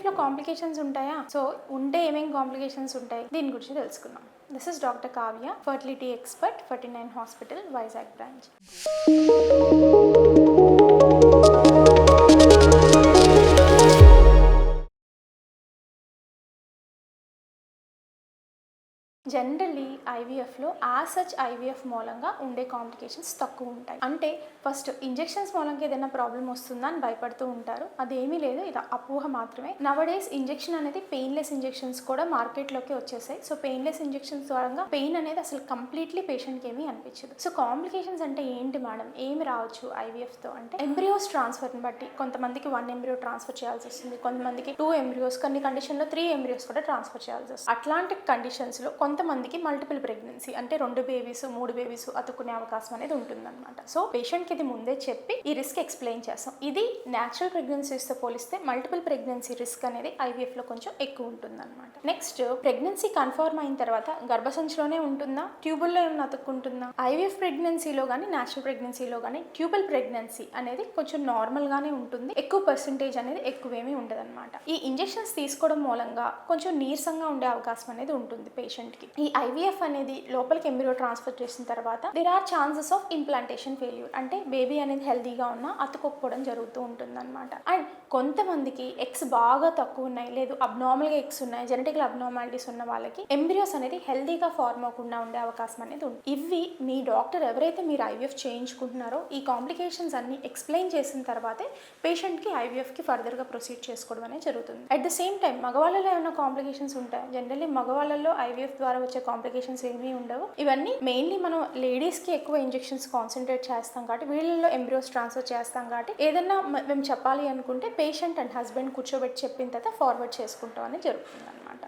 లో కాంప్లికేషన్స్ ఉంటాయా? సో ఉంటే ఏమేం కాంప్లికేషన్స్ ఉంటాయి దీని గురించి తెలుసుకుందాం. This is doctor Kavya, fertility expert, 49 hospital, Vizag branch. Generally ఐవీఎఫ్లో సచ్ ఐవీఎఫ్ మూలంగా ఉండే కాంప్లికేషన్స్ తక్కువ ఉంటాయి. అంటే ఫస్ట్ ఇంజెక్షన్స్ మూలంగా ఏదైనా ప్రాబ్లం వస్తుందా అని భయపడుతూ ఉంటారు. అదేమీ లేదు, ఇది అపోహ మాత్రమే. నవడేస్ ఇంజెక్షన్ అనేది పెయిన్లెస్ ఇంజెక్షన్స్ కూడా మార్కెట్లోకి వచ్చేసాయి. సో పెయిన్లెస్ ఇంజెక్షన్స్ ద్వారా పెయిన్ అనేది అసలు కంప్లీట్లీ పేషెంట్కి ఏమీ అనిపించదు. సో కాంప్లికేషన్స్ అంటే ఏంటి మేడం, ఏమి రావచ్చు ఐవీఎఫ్తో అంటే ఎంబ్రియోస్ ట్రాన్స్ఫర్ని బట్టి కొంతమందికి 1 ఎంబ్రియో ట్రాన్స్ఫర్ చేయాల్సి వస్తుంది, కొంతమందికి 2 ఎంబ్రియోస్, కొన్ని కండిషన్లో 3 ఎంబ్రియోస్ కూడా ట్రాన్స్ఫర్ చేయాల్సి వస్తుంది. అట్లాంటి కండిషన్స్లో కొంతమందికి మల్టిపుల్ ప్రెగ్నెన్సీ అంటే 2 బేబీస్ 3 బేబీస్ అతుక్కునే అవకాశం అనేది ఉంటుందన్నమాట. సో పేషెంట్కి ఇది ముందే చెప్పి ఈ రిస్క్ ఎక్స్ప్లెయిన్ చేస్తాం. ఇది న్యాచురల్ ప్రెగ్నెన్సీస్తో పోలిస్తే మల్టిపుల్ ప్రెగ్నెన్సీ రిస్క్ అనేది ఐవీఎఫ్లో కొంచెం ఎక్కువ ఉంటుందన్నమాట. నెక్స్ట్, ప్రెగ్నెన్సీ కన్ఫర్మ్ అయిన తర్వాత గర్భసంచిలోనే ఉంటుందా, ట్యూబుల్లో ఏమైనా అతుక్కుంటుందా? ఐవీఎఫ్ ప్రెగ్నెన్సీలో కానీ న్యాచురల్ ప్రెగ్నెన్సీలో కానీ ట్యూబల్ ప్రెగ్నెన్సీ అనేది కొంచెం నార్మల్గానే ఉంటుంది, ఎక్కువ పర్సెంటేజ్ అనేది ఎక్కువేమీ ఉండదన్నమాట. ఈ ఇంజెక్షన్స్ తీసుకోవడం మూలంగా కొంచెం నీరసంగా ఉండే అవకాశం అనేది ఉంటుంది పేషెంట్కి. ఈ ఐవీఎఫ్ అనేది లోపలికి ఎంబ్రియో ట్రాన్స్ఫర్ చేసిన తర్వాత there are chances of implantation failure, అంటే బేబీ అనేది హెల్దీగా ఉన్నా అతుక్కోకపోవడం జరుగుతూ ఉంటుంది అనమాట. అండ్ కొంతమందికి ఎగ్స్ బాగా తక్కువ ఉన్నాయి, లేదు అబ్నార్మల్గా ఎగ్స్ ఉన్నాయి, జెనెటికల్ అబ్నార్మాలిటీస్ ఉన్న వాళ్ళకి ఎంబ్రియోస్ అనేది హెల్దీగా ఫార్మ్ అవ్వకుండా ఉండే అవకాశం అనేది ఉంది. ఇవి మీ డాక్టర్ ఎవరైతే మీరు ఐవీఎఫ్ చేయించుకుంటున్నారో ఈ కాంప్లికేషన్స్ అన్ని ఎక్స్ప్లెయిన్ చేసిన తర్వాతే పేషెంట్కి ఐవీఎఫ్కి ఫర్దర్గా ప్రొసీడ్ చేసుకోవడం అనేది జరుగుతుంది. అట్ ద సేమ్ టైం మగవాళ్ళలో ఏమైనా కాంప్లికేషన్స్ ఉంటాయి? జనరల్లీ మగవాళ్ళలో ఐవీఎఫ్ ద్వారా వచ్చే కాంప్లికేషన్స్ ఏమీ ఉండవు. ఇవన్నీ మెయిన్లీ మనం లేడీస్కి ఎక్కువ ఇంజెక్షన్స్ కాన్సన్ట్రేట్ చేస్తాం కాబట్టి, వీళ్ళలో ఎంబ్రియోస్ ట్రాన్స్ఫర్ చేస్తాం కాబట్టి ఏదైనా మేము చెప్పాలి అనుకుంటే పేషెంట్ అండ్ హస్బెండ్ కూర్చోబెట్టి చెప్పిన తర్వాత ఫార్వర్డ్ చేసుకుంటాం అనేది జరుగుతుంది అనమాట.